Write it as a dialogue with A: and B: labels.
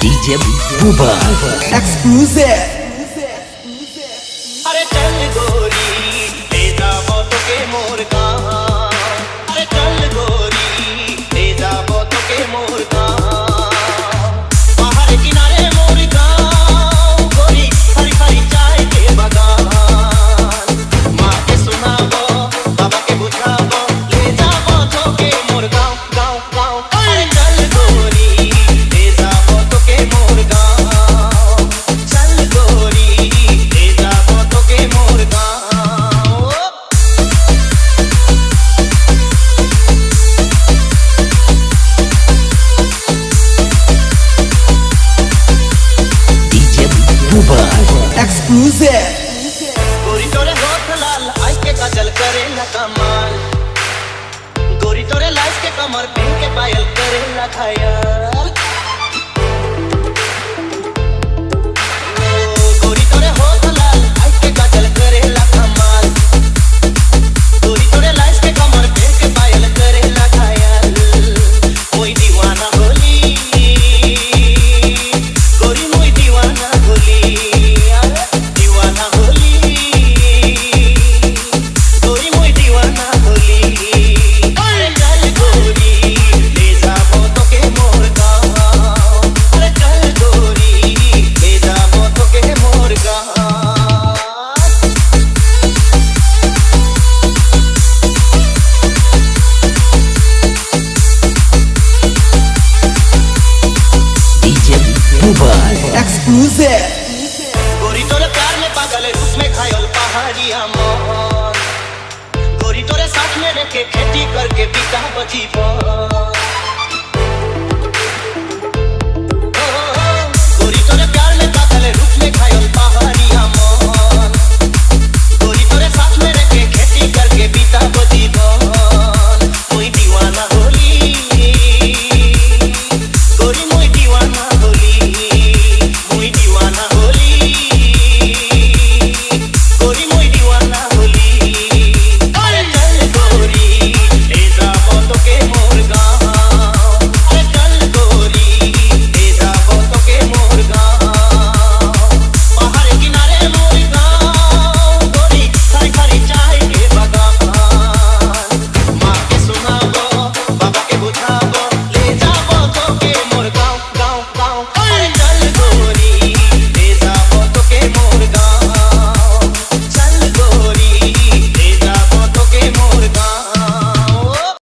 A: DJ Buba Exclusive।
B: अरे चल गोरी ले जाबो तोके मोर गाँव, अरे चल गोरी ले जाबो तोके मोर गाँव, पहाड़ किनारे मोर गाँव गोरी हरी हरी चाय के बगान, माँ के सुनाबो बाबा के बुझाबो ले जाबो तोके मोर गाँव गाँव गाँव। अरे चल गोरी ले जाबो तोके मोर गाँव, चल गोरी ले जाबो तोके मोर गाँव।
A: DJ Buba Exclusive।
B: गोरी तोरे होठ लाल आई के काजल करेला कमाल, गोरी तोरे लाइस के कमर पिन के पायल करेला घायल, गोरी तोरे होठ लाल आई के काजल करेला कमाल, गोरी तोरे लाइस के कमर पिन के पायल करेला घायल, कोई दीवाना होली गोरी मोई दीवाना होली, दीवाना होली गोरी मोई दीवाना होली। अरे चल गोरी ले जाबो तोके मोर गाँव, अरे चल गोरी ले जाबो तोके मोर गाँव।
A: DJ Buba Exclusive।
B: गोरी तोरे प्यार में पागल रूप में घायल पहाड़िया मोर, गोरी तोरे साथ में रखे खेती करके बिता बची पर।